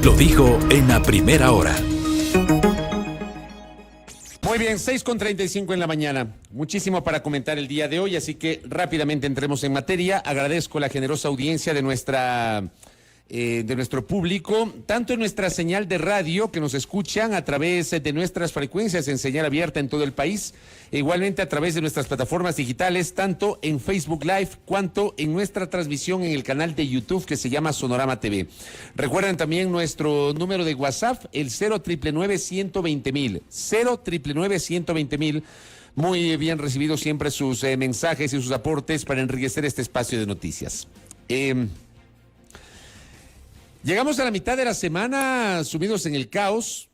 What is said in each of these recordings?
Lo dijo en la primera hora. Muy bien, 6:35 en la mañana. Muchísimo para comentar el día de hoy, así que rápidamente entremos en materia. Agradezco la generosa audiencia de nuestro público, tanto en nuestra señal de radio, que nos escuchan a través de nuestras frecuencias en señal abierta en todo el país, e igualmente a través de nuestras plataformas digitales, tanto en Facebook Live, cuanto en nuestra transmisión en el canal de YouTube que se llama Sonorama TV. Recuerden también nuestro número de WhatsApp, el 099-120.000, 099-120.000. Muy bien recibidos siempre sus mensajes y sus aportes para enriquecer este espacio de noticias. Llegamos a la mitad de la semana sumidos en el caos,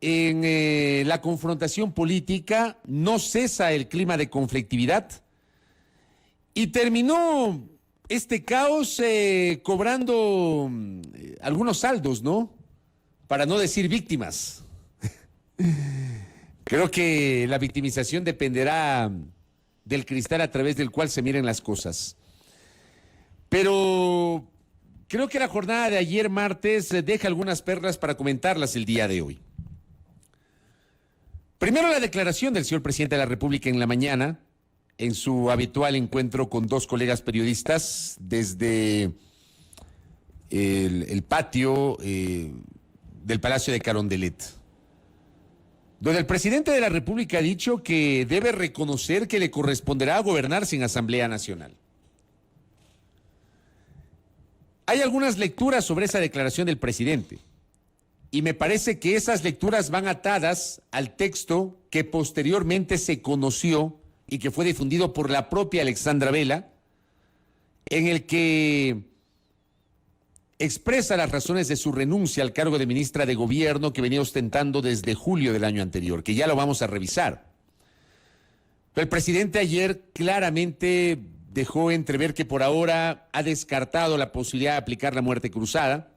en la confrontación política, no cesa el clima de conflictividad y terminó este caos cobrando algunos saldos, ¿no? Para no decir víctimas. Creo que la victimización dependerá del cristal a través del cual se miren las cosas. Pero creo que la jornada de ayer martes deja algunas perlas para comentarlas el día de hoy. Primero, la declaración del señor presidente de la República en la mañana, en su habitual encuentro con dos colegas periodistas desde el patio del Palacio de Carondelet, donde el presidente de la República ha dicho que debe reconocer que le corresponderá gobernar sin Asamblea Nacional. Hay algunas lecturas sobre esa declaración del presidente y me parece que esas lecturas van atadas al texto que posteriormente se conoció y que fue difundido por la propia Alexandra Vela, en el que expresa las razones de su renuncia al cargo de ministra de Gobierno que venía ostentando desde julio del año anterior, que ya lo vamos a revisar. Pero el presidente ayer claramente dejó entrever que por ahora ha descartado la posibilidad de aplicar la muerte cruzada.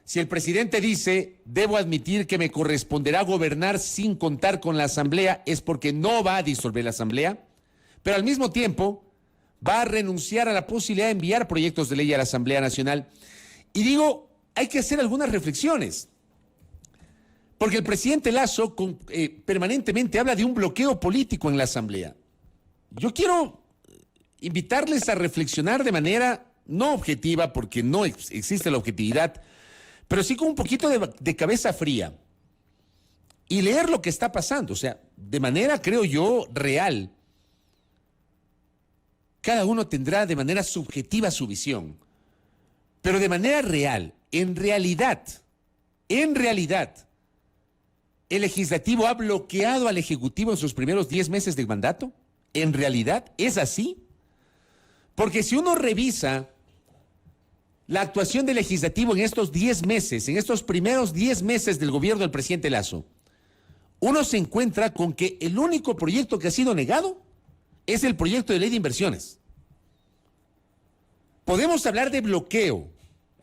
Si el presidente dice, debo admitir que me corresponderá gobernar sin contar con la Asamblea, es porque no va a disolver la Asamblea, pero al mismo tiempo va a renunciar a la posibilidad de enviar proyectos de ley a la Asamblea Nacional. Y digo, hay que hacer algunas reflexiones, porque el presidente Lasso permanentemente habla de un bloqueo político en la Asamblea. Yo quiero invitarles a reflexionar de manera no objetiva, porque no existe la objetividad, pero sí con un poquito de cabeza fría y leer lo que está pasando, o sea, de manera, creo yo, real. Cada uno tendrá de manera subjetiva su visión, pero de manera real, en realidad, ¿el legislativo ha bloqueado al ejecutivo en sus primeros 10 meses de mandato? ¿En realidad es así? Porque si uno revisa la actuación del legislativo en estos 10 meses, en estos primeros 10 meses del gobierno del presidente Lasso, uno se encuentra con que el único proyecto que ha sido negado es el proyecto de ley de inversiones. Podemos hablar de bloqueo,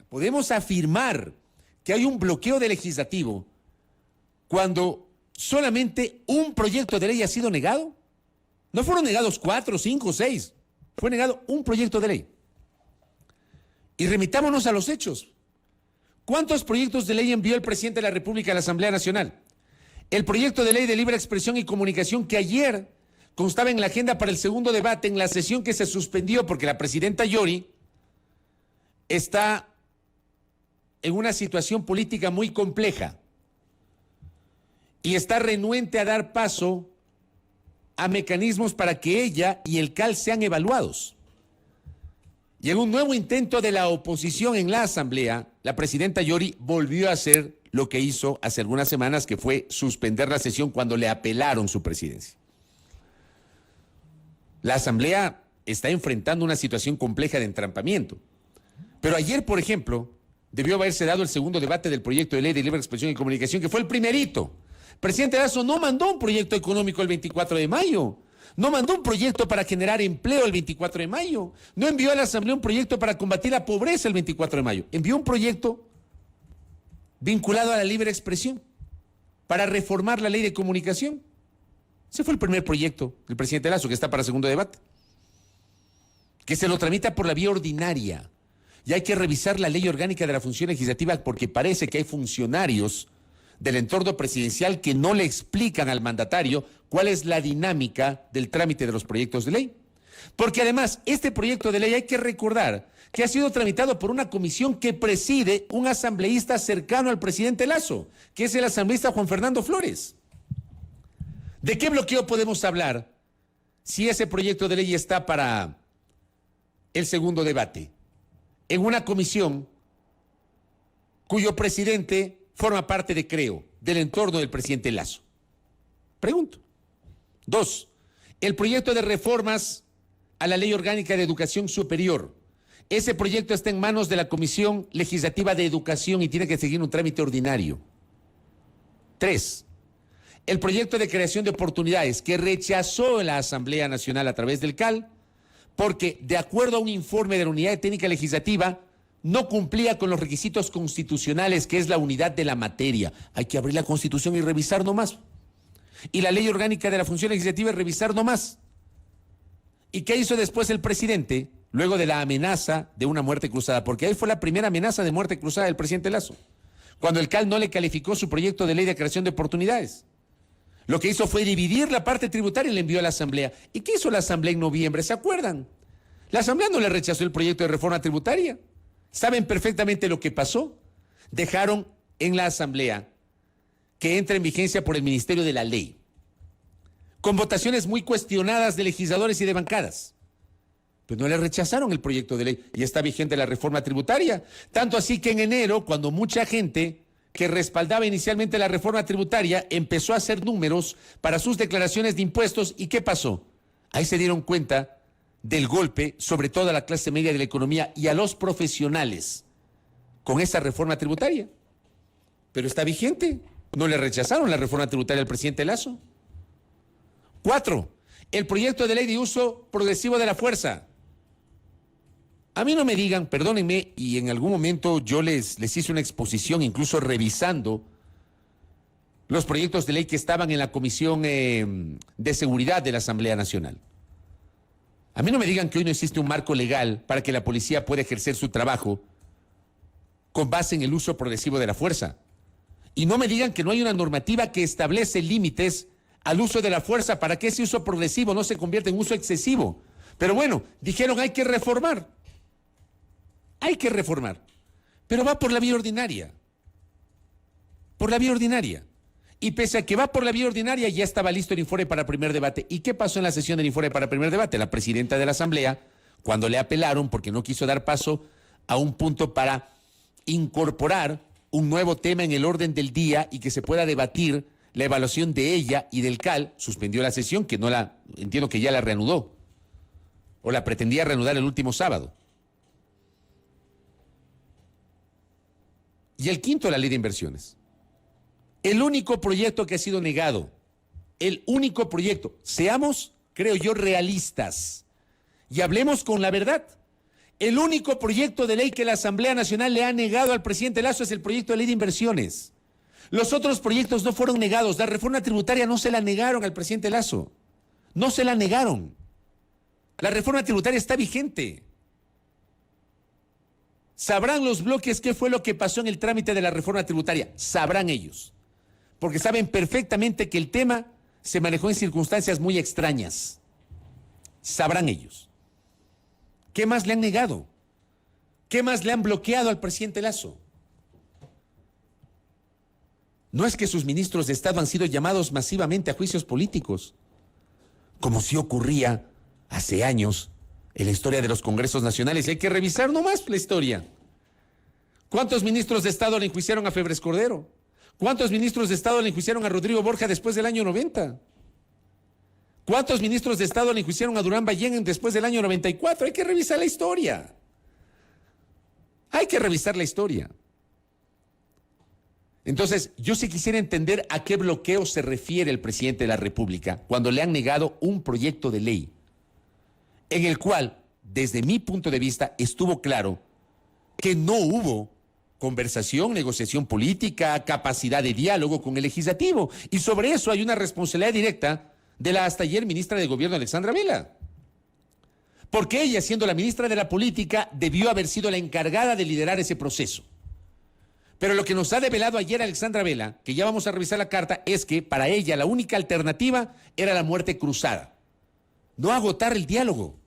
podemos afirmar que hay un bloqueo del legislativo cuando solamente un proyecto de ley ha sido negado. No fueron negados 4, 5, 6. Fue negado un proyecto de ley. Y remitámonos a los hechos. ¿Cuántos proyectos de ley envió el presidente de la República a la Asamblea Nacional? El proyecto de ley de libre expresión y comunicación que ayer constaba en la agenda para el segundo debate en la sesión que se suspendió porque la presidenta Yori está en una situación política muy compleja y está renuente a dar paso a mecanismos para que ella y el CAL sean evaluados. Y en un nuevo intento de la oposición en la Asamblea, la presidenta Yori volvió a hacer lo que hizo hace algunas semanas, que fue suspender la sesión cuando le apelaron su presidencia. La Asamblea está enfrentando una situación compleja de entrampamiento. Pero ayer, por ejemplo, debió haberse dado el segundo debate del proyecto de ley de libre expresión y comunicación, que fue el primerito. El presidente Lasso no mandó un proyecto económico el 24 de mayo. No mandó un proyecto para generar empleo el 24 de mayo. No envió a la Asamblea un proyecto para combatir la pobreza el 24 de mayo. Envió un proyecto vinculado a la libre expresión para reformar la ley de comunicación. Ese fue el primer proyecto del presidente Lasso, que está para segundo debate, que se lo tramita por la vía ordinaria. Y hay que revisar la ley orgánica de la función legislativa porque parece que hay funcionarios del entorno presidencial que no le explican al mandatario cuál es la dinámica del trámite de los proyectos de ley. Porque además, este proyecto de ley hay que recordar que ha sido tramitado por una comisión que preside un asambleísta cercano al presidente Lasso, que es el asambleísta Juan Fernando Flores. ¿De qué bloqueo podemos hablar si ese proyecto de ley está para el segundo debate? En una comisión cuyo presidente forma parte de Creo, del entorno del presidente Lasso. Pregunto. 2. El proyecto de reformas a la Ley Orgánica de Educación Superior. Ese proyecto está en manos de la Comisión Legislativa de Educación y tiene que seguir un trámite ordinario. 3. El proyecto de creación de oportunidades que rechazó la Asamblea Nacional a través del CAL, porque de acuerdo a un informe de la Unidad de Técnica Legislativa, no cumplía con los requisitos constitucionales, que es la unidad de la materia. Hay que abrir la Constitución y revisar nomás. Y la Ley Orgánica de la Función Legislativa y revisar nomás. ¿Y qué hizo después el presidente? Luego de la amenaza de una muerte cruzada, porque ahí fue la primera amenaza de muerte cruzada del presidente Lasso, cuando el CAL no le calificó su proyecto de ley de creación de oportunidades. Lo que hizo fue dividir la parte tributaria y le envió a la Asamblea. ¿Y qué hizo la Asamblea en noviembre? ¿Se acuerdan? La Asamblea no le rechazó el proyecto de reforma tributaria. ¿Saben perfectamente lo que pasó? Dejaron en la Asamblea que entre en vigencia por el Ministerio de la Ley, con votaciones muy cuestionadas de legisladores y de bancadas. Pues no le rechazaron el proyecto de ley y está vigente la reforma tributaria. Tanto así que en enero, cuando mucha gente que respaldaba inicialmente la reforma tributaria empezó a hacer números para sus declaraciones de impuestos, ¿y qué pasó? Ahí se dieron cuenta del golpe sobre toda la clase media de la economía y a los profesionales con esa reforma tributaria. Pero está vigente. No le rechazaron la reforma tributaria al presidente Lasso. 4. El proyecto de ley de uso progresivo de la fuerza. A mí no me digan, perdónenme, y en algún momento yo les hice una exposición, incluso revisando los proyectos de ley que estaban en la Comisión de Seguridad de la Asamblea Nacional. A mí no me digan que hoy no existe un marco legal para que la policía pueda ejercer su trabajo con base en el uso progresivo de la fuerza. Y no me digan que no hay una normativa que establece límites al uso de la fuerza para que ese uso progresivo no se convierta en uso excesivo. Pero bueno, dijeron hay que reformar. Hay que reformar. Pero va por la vía ordinaria. Por la vía ordinaria. Y pese a que va por la vía ordinaria, ya estaba listo el informe para primer debate. ¿Y qué pasó en la sesión del informe para primer debate? La presidenta de la Asamblea, cuando le apelaron porque no quiso dar paso a un punto para incorporar un nuevo tema en el orden del día y que se pueda debatir la evaluación de ella y del CAL, suspendió la sesión, que no la, entiendo que ya la reanudó, o la pretendía reanudar el último sábado. Y el quinto, la ley de inversiones. El único proyecto que ha sido negado, el único proyecto. Seamos, creo yo, realistas y hablemos con la verdad. El único proyecto de ley que la Asamblea Nacional le ha negado al presidente Lasso es el proyecto de ley de inversiones. Los otros proyectos no fueron negados. La reforma tributaria no se la negaron al presidente Lasso. No se la negaron. La reforma tributaria está vigente. Sabrán los bloques qué fue lo que pasó en el trámite de la reforma tributaria. Sabrán ellos. Porque saben perfectamente que el tema se manejó en circunstancias muy extrañas. Sabrán ellos. ¿Qué más le han negado? ¿Qué más le han bloqueado al presidente Lasso? No es que sus ministros de Estado han sido llamados masivamente a juicios políticos, como si ocurría hace años en la historia de los congresos nacionales. Hay que revisar nomás la historia. ¿Cuántos ministros de Estado le enjuiciaron a Febres Cordero? ¿Cuántos ministros de Estado le enjuiciaron a Rodrigo Borja después del año 90? ¿Cuántos ministros de Estado le enjuiciaron a Durán Ballén después del año 94? Hay que revisar la historia. Hay que revisar la historia. Entonces, yo sí quisiera entender a qué bloqueo se refiere el presidente de la República cuando le han negado un proyecto de ley en el cual, desde mi punto de vista, estuvo claro que no hubo conversación, negociación política, capacidad de diálogo con el legislativo. Y sobre eso hay una responsabilidad directa de la hasta ayer ministra de Gobierno, Alexandra Vela. Porque ella, siendo la ministra de la Política, debió haber sido la encargada de liderar ese proceso. Pero lo que nos ha develado ayer Alexandra Vela, que ya vamos a revisar la carta, es que para ella la única alternativa era la muerte cruzada, no agotar el diálogo.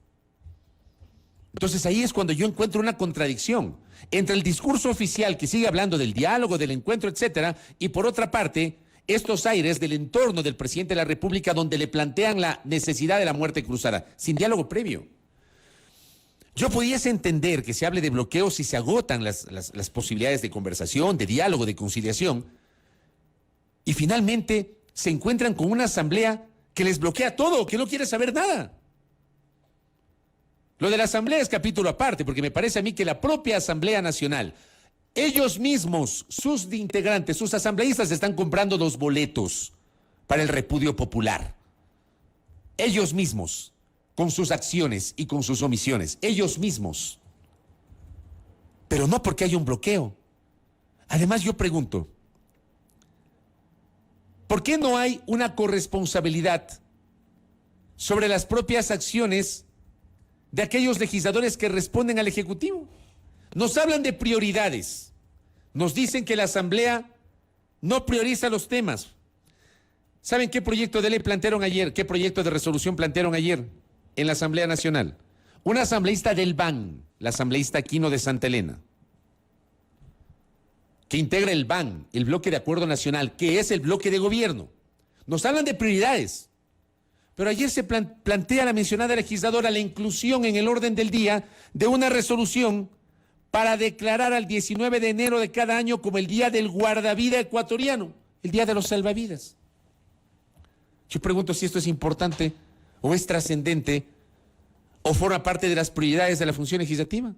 Entonces ahí es cuando yo encuentro una contradicción entre el discurso oficial que sigue hablando del diálogo, del encuentro, etcétera, y por otra parte, estos aires del entorno del presidente de la República donde le plantean la necesidad de la muerte cruzada, sin diálogo previo. Yo pudiese entender que se hable de bloqueos si se agotan las posibilidades de conversación, de diálogo, de conciliación, y finalmente se encuentran con una asamblea que les bloquea todo, que no quiere saber nada. Lo de la asamblea es capítulo aparte, porque me parece a mí que la propia Asamblea Nacional, ellos mismos, sus integrantes, sus asambleístas están comprando los boletos para el repudio popular. Ellos mismos, con sus acciones y con sus omisiones, ellos mismos. Pero no porque haya un bloqueo. Además, yo pregunto, ¿por qué no hay una corresponsabilidad sobre las propias acciones de aquellos legisladores que responden al Ejecutivo? Nos hablan de prioridades. Nos dicen que la Asamblea no prioriza los temas. ¿Saben qué proyecto de ley plantearon ayer? ¿Qué proyecto de resolución plantearon ayer en la Asamblea Nacional? Una asambleísta del BAN, la asambleísta Aquino de Santa Elena, que integra el BAN, el Bloque de Acuerdo Nacional, que es el bloque de gobierno. Nos hablan de prioridades. Pero ayer se plantea la mencionada legisladora la inclusión en el orden del día de una resolución para declarar al 19 de enero de cada año como el Día del Guardavida Ecuatoriano, el Día de los Salvavidas. Yo pregunto si esto es importante o es trascendente o forma parte de las prioridades de la función legislativa.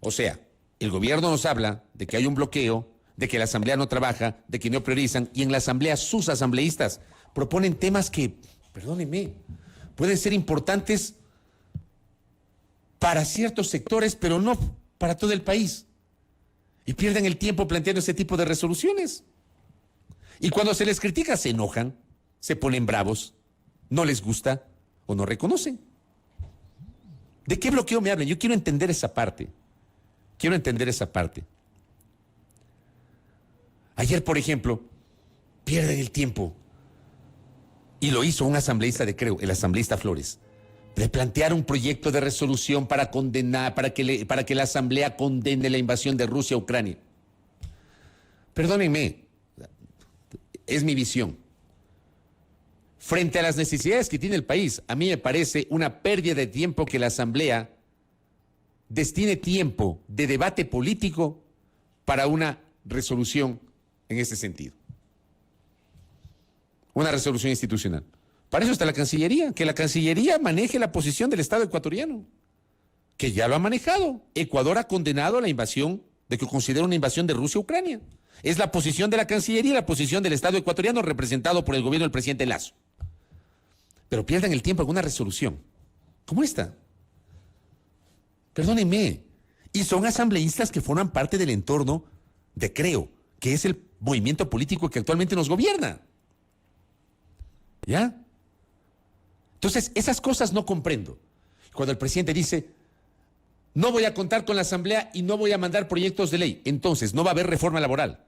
O sea, el gobierno nos habla de que hay un bloqueo, de que la Asamblea no trabaja, de que no priorizan, y en la Asamblea sus asambleístas proponen temas que, perdónenme, pueden ser importantes para ciertos sectores, pero no para todo el país. Y pierden el tiempo planteando ese tipo de resoluciones. Y cuando se les critica, se enojan, se ponen bravos, no les gusta o no reconocen. ¿De qué bloqueo me hablan? Yo quiero entender esa parte. Quiero entender esa parte. Ayer, por ejemplo, pierden el tiempo. Y lo hizo un asambleísta de Creo, el asambleísta Flores, de plantear un proyecto de resolución para condenar, para que la Asamblea condene la invasión de Rusia a Ucrania. Perdónenme, es mi visión. Frente a las necesidades que tiene el país, a mí me parece una pérdida de tiempo que la Asamblea destine tiempo de debate político para una resolución en ese sentido. Una resolución institucional. Para eso está la Cancillería, que la Cancillería maneje la posición del Estado ecuatoriano, que ya lo ha manejado. Ecuador ha condenado la invasión, de que considera una invasión de Rusia a Ucrania. Es la posición de la Cancillería, la posición del Estado ecuatoriano representado por el gobierno del presidente Lasso. Pero pierden el tiempo en una resolución como esta. Perdónenme. Y son asambleístas que forman parte del entorno de Creo, que es el movimiento político que actualmente nos gobierna. ¿Ya? Entonces, esas cosas no comprendo. Cuando el presidente dice, no voy a contar con la Asamblea y no voy a mandar proyectos de ley, entonces no va a haber reforma laboral.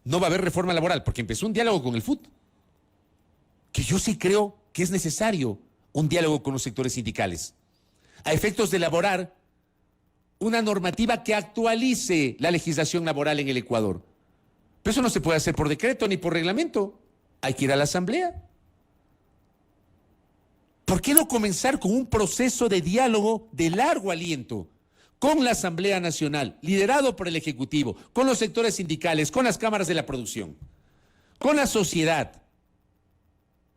No va a haber reforma laboral, porque empezó un diálogo con el FUT, que yo sí creo que es necesario un diálogo con los sectores sindicales, a efectos de elaborar una normativa que actualice la legislación laboral en el Ecuador. Pero eso no se puede hacer por decreto ni por reglamento. Hay que ir a la Asamblea. ¿Por qué no comenzar con un proceso de diálogo de largo aliento con la Asamblea Nacional, liderado por el Ejecutivo, con los sectores sindicales, con las cámaras de la producción, con la sociedad,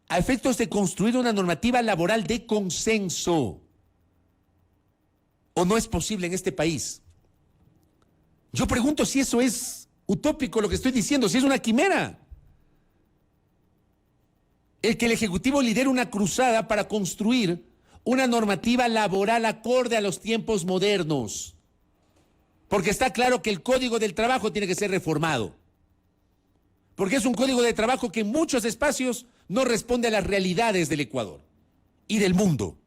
a efectos de construir una normativa laboral de consenso? ¿O no es posible en este país? Yo pregunto si eso es utópico lo que estoy diciendo, si es una quimera. El que el Ejecutivo lidere una cruzada para construir una normativa laboral acorde a los tiempos modernos. Porque está claro que el Código del Trabajo tiene que ser reformado. Porque es un código de trabajo que en muchos espacios no responde a las realidades del Ecuador. y del mundo.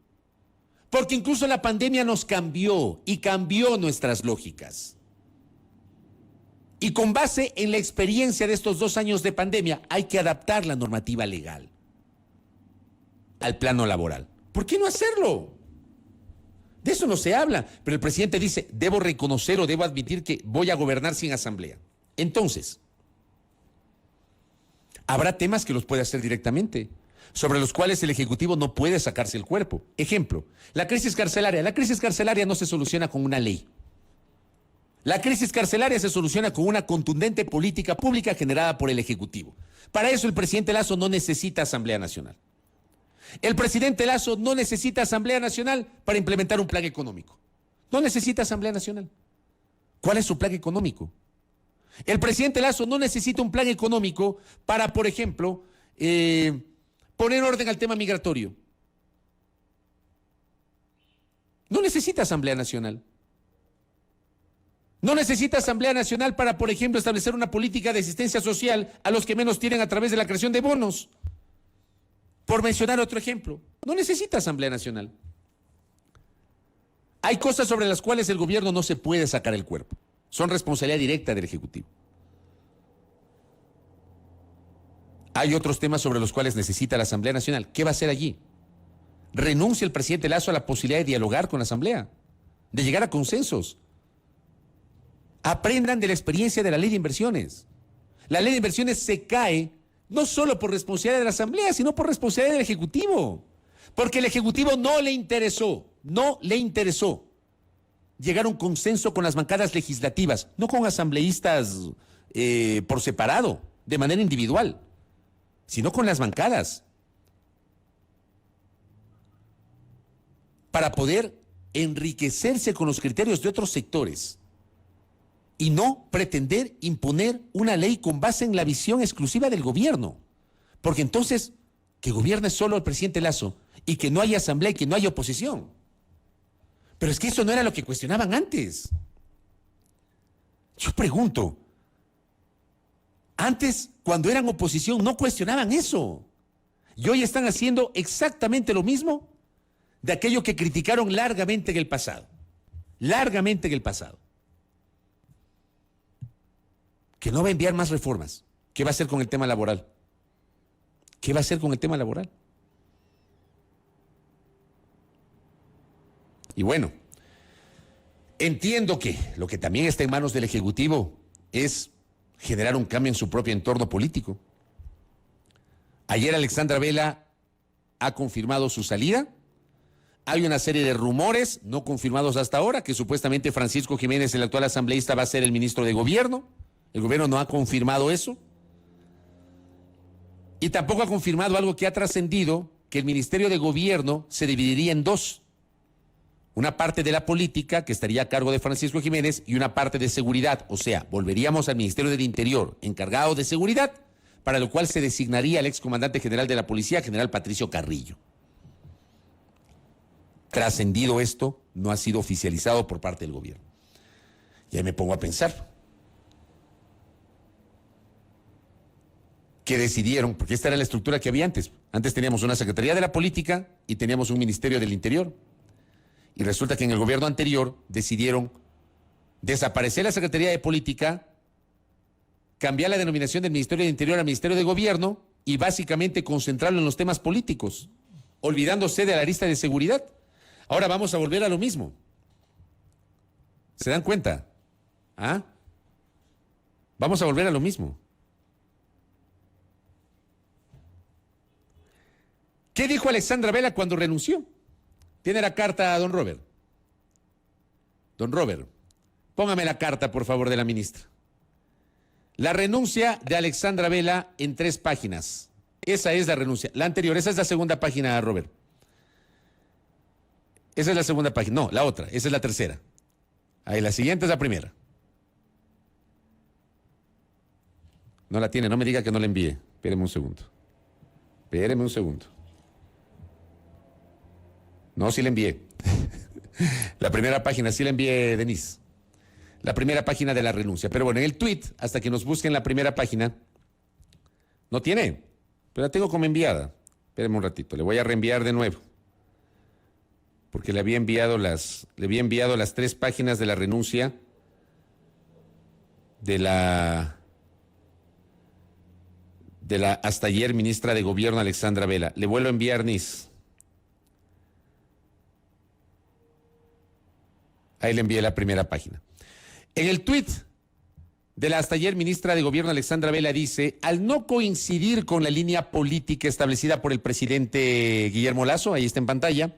Porque incluso la pandemia nos cambió y cambió nuestras lógicas. Y con base en la experiencia de estos 2 años de pandemia, hay que adaptar la normativa legal al plano laboral. ¿Por qué no hacerlo? De eso no se habla, pero el presidente dice, debo reconocer o debo admitir que voy a gobernar sin asamblea. Entonces, habrá temas que los puede hacer directamente, sobre los cuales el Ejecutivo no puede sacarse el cuerpo. Ejemplo, la crisis carcelaria. La crisis carcelaria no se soluciona con una ley. La crisis carcelaria se soluciona con una contundente política pública generada por el Ejecutivo. Para eso el presidente Lasso no necesita Asamblea Nacional. El presidente Lasso no necesita Asamblea Nacional para implementar un plan económico. No necesita Asamblea Nacional. ¿Cuál es su plan económico? El presidente Lasso no necesita un plan económico para, por ejemplo, poner orden al tema migratorio. No necesita Asamblea Nacional. No necesita Asamblea Nacional para, por ejemplo, establecer una política de asistencia social a los que menos tienen a través de la creación de bonos. Por mencionar otro ejemplo, no necesita Asamblea Nacional. Hay cosas sobre las cuales el gobierno no se puede sacar el cuerpo. Son responsabilidad directa del Ejecutivo. Hay otros temas sobre los cuales necesita la Asamblea Nacional. ¿Qué va a hacer allí? Renuncia el presidente Lasso a la posibilidad de dialogar con la Asamblea, de llegar a consensos. Aprendan de la experiencia de la ley de inversiones. La ley de inversiones se cae no solo por responsabilidad de la Asamblea, sino por responsabilidad del Ejecutivo. Porque el Ejecutivo no le interesó llegar a un consenso con las bancadas legislativas, no con asambleístas por separado, de manera individual, sino con las bancadas, para poder enriquecerse con los criterios de otros sectores y no pretender imponer una ley con base en la visión exclusiva del gobierno. Porque entonces, que gobierne solo el presidente Lasso y que no haya asamblea y que no haya oposición. Pero es que eso no era lo que cuestionaban antes. Yo pregunto, antes, cuando eran oposición, no cuestionaban eso. Y hoy están haciendo exactamente lo mismo de aquello que criticaron largamente en el pasado. Largamente en el pasado. Que no va a enviar más reformas. ¿Qué va a hacer con el tema laboral? ¿Qué va a hacer con el tema laboral? Y bueno, entiendo que lo que también está en manos del Ejecutivo es generar un cambio en su propio entorno político. Ayer Alexandra Vela ha confirmado su salida. Hay una serie de rumores no confirmados hasta ahora que supuestamente Francisco Jiménez, el actual asambleísta, va a ser el ministro de Gobierno. El gobierno no ha confirmado eso. Y tampoco ha confirmado algo que ha trascendido, que el Ministerio de Gobierno se dividiría en dos. Una parte de la política, que estaría a cargo de Francisco Jiménez, y una parte de seguridad. O sea, volveríamos al Ministerio del Interior, encargado de seguridad, para lo cual se designaría al excomandante general de la policía, general Patricio Carrillo. Trascendido esto, no ha sido oficializado por parte del gobierno. Y ahí me pongo a pensar. Que decidieron, porque esta era la estructura que había antes. Antes teníamos una Secretaría de la Política y teníamos un Ministerio del Interior. Y resulta que en el gobierno anterior decidieron desaparecer la Secretaría de Política, cambiar la denominación del Ministerio del Interior al Ministerio de Gobierno y básicamente concentrarlo en los temas políticos, olvidándose de la arista de seguridad. Ahora vamos a volver a lo mismo. ¿Se dan cuenta? ¿Ah? Vamos a volver a lo mismo. ¿Qué dijo Alexandra Vela cuando renunció? Tiene la carta a don Robert. Don Robert, póngame la carta, por favor, de la ministra. La renuncia de Alexandra Vela en 3 páginas. Esa es la renuncia. La anterior, esa es la segunda página, Robert. Esa es la segunda página. No, la otra, esa es la tercera. Ahí, la siguiente es la primera. No la tiene, no me diga que no la envíe. Espéreme un segundo. Espéreme un segundo. No, sí la envié. La primera página sí la envié, Denise. La primera página de la renuncia. Pero bueno, en el tweet, hasta que nos busquen la primera página, no tiene, pero la tengo como enviada. Espérenme un ratito, le voy a reenviar de nuevo. porque le había enviado las 3 páginas de la renuncia de la hasta ayer ministra de Gobierno Alexandra Vela. Le vuelvo a enviar, Nis. Ahí le envié la primera página. En el tuit de la hasta ayer ministra de Gobierno Alexandra Vela dice: al no coincidir con la línea política establecida por el presidente Guillermo Lasso, ahí está en pantalla,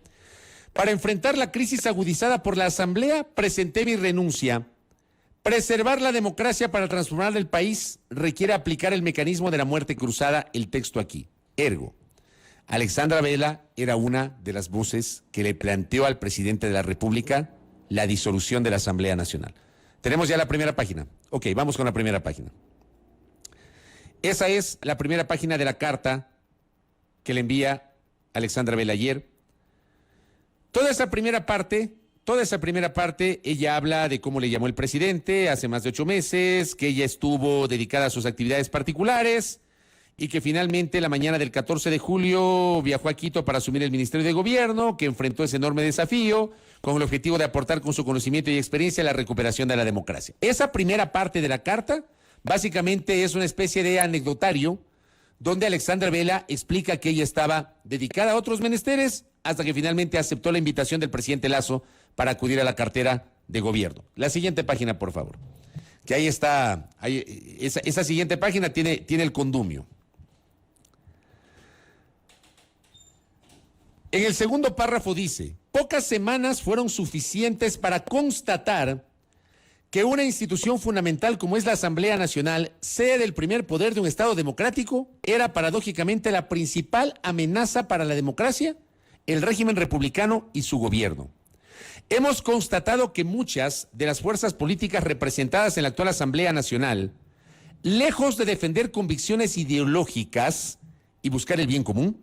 para enfrentar la crisis agudizada por la Asamblea, presenté mi renuncia. Preservar la democracia para transformar el país requiere aplicar el mecanismo de la muerte cruzada, el texto aquí. Ergo, Alexandra Vela era una de las voces que le planteó al presidente de la República la disolución de la Asamblea Nacional. Tenemos ya la primera página. Ok, vamos con la primera página. Esa es la primera página de la carta que le envía Alexandra Vela ayer. Toda esa primera parte, ella habla de cómo le llamó el presidente hace más de 8 meses, que ella estuvo dedicada a sus actividades particulares y que finalmente la mañana del 14 de julio viajó a Quito para asumir el Ministerio de Gobierno, que enfrentó ese enorme desafío con el objetivo de aportar con su conocimiento y experiencia la recuperación de la democracia. Esa primera parte de la carta básicamente es una especie de anecdotario donde Alexandra Vela explica que ella estaba dedicada a otros menesteres hasta que finalmente aceptó la invitación del presidente Lasso para acudir a la cartera de gobierno. La siguiente página, por favor. Que ahí está, esa siguiente página tiene el condumio. En el segundo párrafo dice: pocas semanas fueron suficientes para constatar que una institución fundamental como es la Asamblea Nacional, sede del primer poder de un Estado democrático, era paradójicamente la principal amenaza para la democracia, el régimen republicano y su gobierno. Hemos constatado que muchas de las fuerzas políticas representadas en la actual Asamblea Nacional, lejos de defender convicciones ideológicas y buscar el bien común,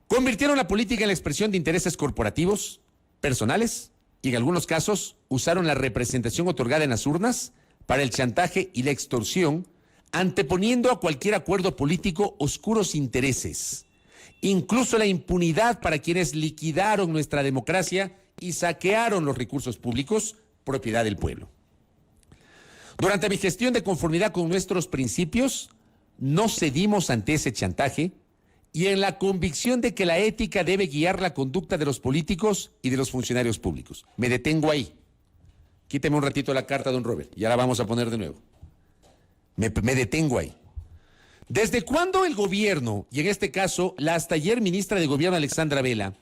convirtieron la política en la expresión de intereses corporativos, personales, y en algunos casos usaron la representación otorgada en las urnas para el chantaje y la extorsión, anteponiendo a cualquier acuerdo político oscuros intereses, incluso la impunidad para quienes liquidaron nuestra democracia y saquearon los recursos públicos, propiedad del pueblo. Durante mi gestión de conformidad con nuestros principios, no cedimos ante ese chantaje, y en la convicción de que la ética debe guiar la conducta de los políticos y de los funcionarios públicos. Me detengo ahí. Quíteme un ratito la carta, don Robert, y ahora vamos a poner de nuevo. Me detengo ahí. ¿Desde cuándo el gobierno, y en este caso la hasta ayer ministra de Gobierno Alexandra Vela,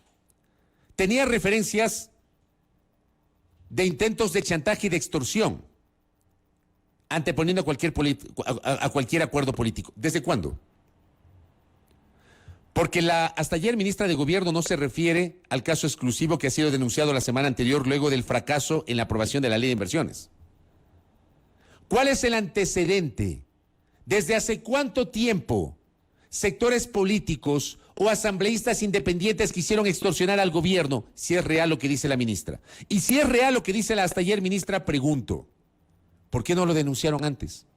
tenía referencias de intentos de chantaje y de extorsión, anteponiendo a cualquier acuerdo político? ¿Desde cuándo? Porque la hasta ayer ministra de Gobierno no se refiere al caso exclusivo que ha sido denunciado la semana anterior luego del fracaso en la aprobación de la ley de inversiones. ¿Cuál es el antecedente? ¿Desde hace cuánto tiempo sectores políticos o asambleístas independientes quisieron extorsionar al gobierno? Si es real lo que dice la ministra. Y si es real lo que dice la hasta ayer ministra, pregunto, ¿por qué no lo denunciaron antes?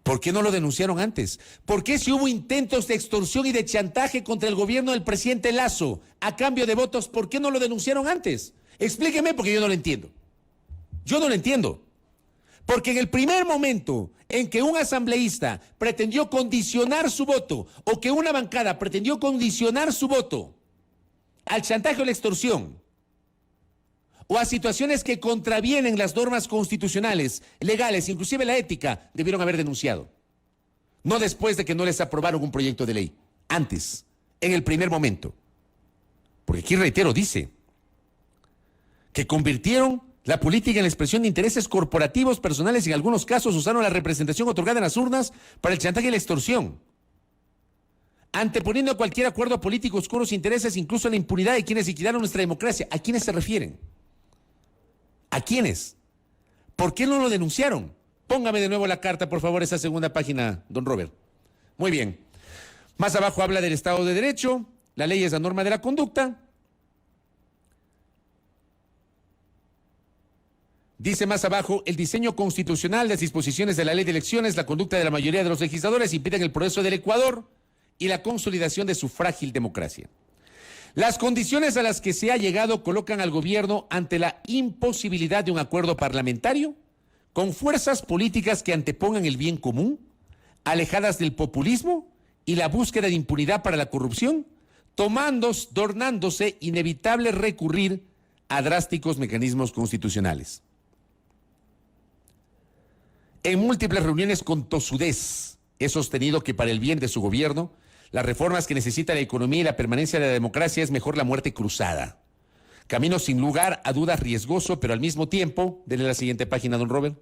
¿Por qué no lo denunciaron antes? ¿Por qué si hubo intentos de extorsión y de chantaje contra el gobierno del presidente Lasso a cambio de votos, por qué no lo denunciaron antes? Explíqueme, porque yo no lo entiendo. Yo no lo entiendo. Porque en el primer momento en que un asambleísta pretendió condicionar su voto o que una bancada pretendió condicionar su voto al chantaje o la extorsión o a situaciones que contravienen las normas constitucionales, legales, inclusive la ética, debieron haber denunciado. No después de que no les aprobaron un proyecto de ley, antes, en el primer momento. Porque aquí, reitero, dice que convirtieron la política en la expresión de intereses corporativos, personales y en algunos casos usaron la representación otorgada en las urnas para el chantaje y la extorsión, anteponiendo a cualquier acuerdo político oscuros intereses, incluso la impunidad de quienes liquidaron nuestra democracia. ¿A quiénes se refieren? ¿A quiénes? ¿Por qué no lo denunciaron? Póngame de nuevo la carta, por favor, esa segunda página, don Robert. Muy bien. Más abajo habla del Estado de Derecho, la ley es la norma de la conducta. Dice más abajo: el diseño constitucional, las disposiciones de la ley de elecciones, la conducta de la mayoría de los legisladores impiden el progreso del Ecuador y la consolidación de su frágil democracia. Las condiciones a las que se ha llegado colocan al gobierno ante la imposibilidad de un acuerdo parlamentario con fuerzas políticas que antepongan el bien común, alejadas del populismo y la búsqueda de impunidad para la corrupción, tornándose inevitable recurrir a drásticos mecanismos constitucionales. En múltiples reuniones con tosudez he sostenido que para el bien de su gobierno, las reformas que necesita la economía y la permanencia de la democracia es mejor la muerte cruzada. Camino sin lugar a dudas riesgoso, pero al mismo tiempo, denle la siguiente página, don Robert.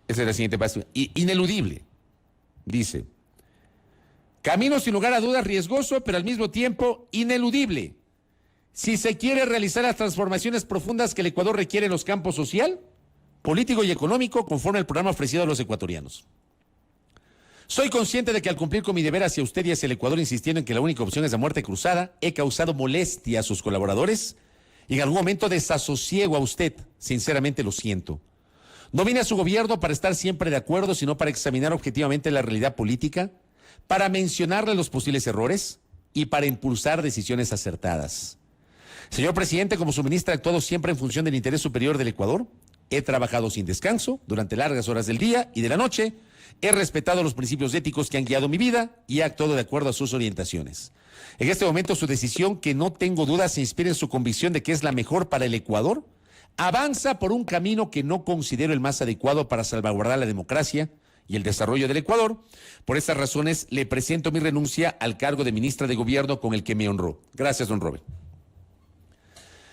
Esa es la siguiente página. Ineludible, dice. Camino sin lugar a dudas riesgoso, pero al mismo tiempo ineludible. Si se quiere realizar las transformaciones profundas que el Ecuador requiere en los campos social, político y económico, conforme al programa ofrecido a los ecuatorianos. Soy consciente de que al cumplir con mi deber hacia usted y hacia el Ecuador, insistiendo en que la única opción es la muerte cruzada, he causado molestia a sus colaboradores y en algún momento desasosiego a usted. Sinceramente lo siento. No vine a su gobierno para estar siempre de acuerdo, sino para examinar objetivamente la realidad política, para mencionarle los posibles errores y para impulsar decisiones acertadas. Señor presidente, como su ministra he actuado siempre en función del interés superior del Ecuador. He trabajado sin descanso durante largas horas del día y de la noche. He respetado los principios éticos que han guiado mi vida y he actuado de acuerdo a sus orientaciones. En este momento su decisión, que no tengo dudas se inspira en su convicción de que es la mejor para el Ecuador, avanza por un camino que no considero el más adecuado para salvaguardar la democracia y el desarrollo del Ecuador. Por estas razones le presento mi renuncia al cargo de ministra de Gobierno con el que me honró. Gracias, don Robert.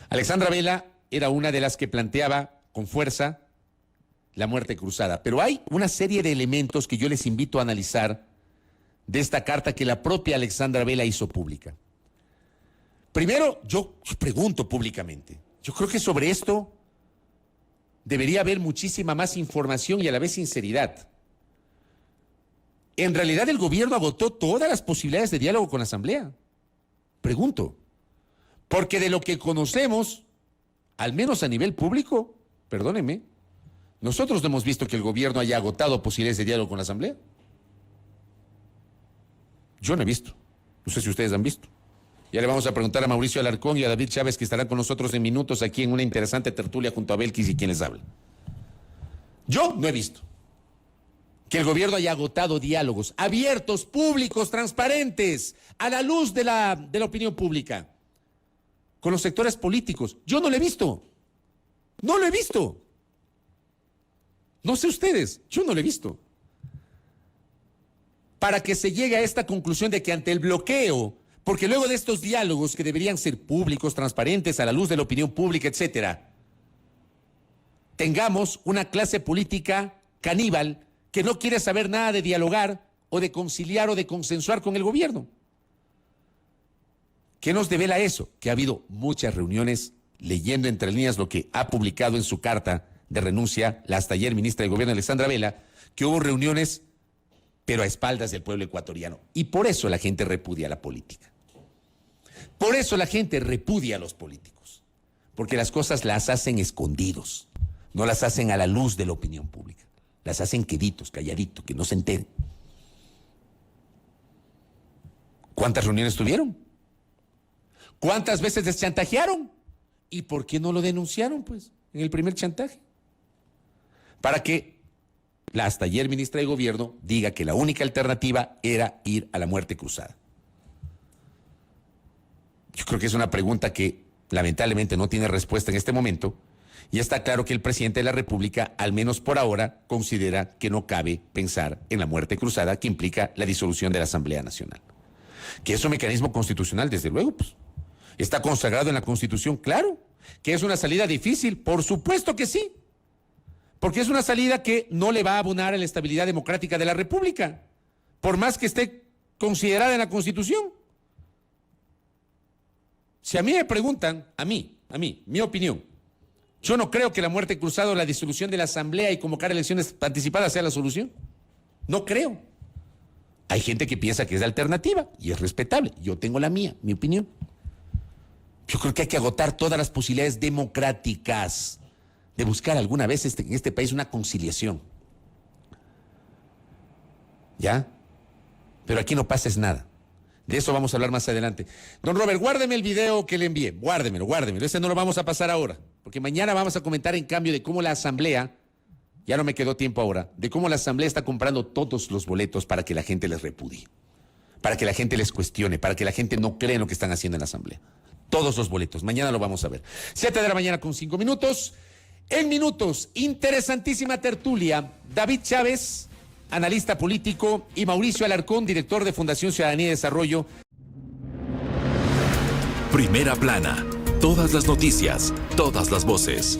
Alexandra Vela era una de las que planteaba con fuerza la muerte cruzada. Pero hay una serie de elementos que yo les invito a analizar de esta carta que la propia Alexandra Vela hizo pública. Primero, yo pregunto públicamente, yo creo que sobre esto debería haber muchísima más información y a la vez sinceridad. ¿En realidad el gobierno agotó todas las posibilidades de diálogo con la Asamblea? Pregunto. Porque de lo que conocemos, al menos a nivel público, perdónenme, nosotros no hemos visto que el gobierno haya agotado posibilidades de diálogo con la Asamblea. Yo no he visto. No sé si ustedes han visto. Ya le vamos a preguntar a Mauricio Alarcón y a David Chávez, que estarán con nosotros en minutos aquí en una interesante tertulia junto a Belkis y quien les habla. Yo no he visto que el gobierno haya agotado diálogos abiertos, públicos, transparentes, a la luz de la opinión pública, con los sectores políticos. Yo no lo he visto. No lo he visto. No sé ustedes, yo no lo he visto. Para que se llegue a esta conclusión de que ante el bloqueo, porque luego de estos diálogos que deberían ser públicos, transparentes, a la luz de la opinión pública, etcétera, tengamos una clase política caníbal que no quiere saber nada de dialogar o de conciliar o de consensuar con el gobierno. ¿Qué nos devela eso? Que ha habido muchas reuniones, leyendo entre líneas lo que ha publicado en su carta de renuncia la hasta ayer ministra de Gobierno Alexandra Vela, que hubo reuniones pero a espaldas del pueblo ecuatoriano. Y por eso la gente repudia a la política. Por eso la gente repudia a los políticos. Porque las cosas las hacen escondidos, no las hacen a la luz de la opinión pública. Las hacen queditos, calladitos, que no se enteren. ¿Cuántas reuniones tuvieron? ¿Cuántas veces les chantajearon? ¿Y por qué no lo denunciaron, pues, en el primer chantaje? Para que la hasta ayer ministra de Gobierno diga que la única alternativa era ir a la muerte cruzada. Yo creo que es una pregunta que lamentablemente no tiene respuesta en este momento, y está claro que el presidente de la República, al menos por ahora, considera que no cabe pensar en la muerte cruzada, que implica la disolución de la Asamblea Nacional. Que es un mecanismo constitucional, desde luego, pues. Está consagrado en la Constitución, claro. Que es una salida difícil, por supuesto que sí. Porque es una salida que no le va a abonar a la estabilidad democrática de la República, por más que esté considerada en la Constitución. Si a mí me preguntan, a mí, mi opinión, yo no creo que la muerte cruzada o la disolución de la Asamblea y convocar elecciones anticipadas sea la solución. No creo. Hay gente que piensa que es la alternativa y es respetable. Yo tengo la mía, mi opinión. Yo creo que hay que agotar todas las posibilidades democráticas de buscar alguna vez en este país una conciliación. ¿Ya? Pero aquí no pasa nada. De eso vamos a hablar más adelante. Don Robert, guárdeme el video que le envié. Guárdemelo. Ese no lo vamos a pasar ahora. Porque mañana vamos a comentar en cambio de cómo la Asamblea, ya no me quedó tiempo ahora, de cómo la Asamblea está comprando todos los boletos para que la gente les repudie. Para que la gente les cuestione, para que la gente no crea en lo que están haciendo en la Asamblea. Todos los boletos. Mañana lo vamos a ver. 7 de la mañana con 5 minutos. En minutos, interesantísima tertulia. David Chávez, analista político, y Mauricio Alarcón, director de Fundación Ciudadanía y Desarrollo. Primera plana. Todas las noticias, todas las voces.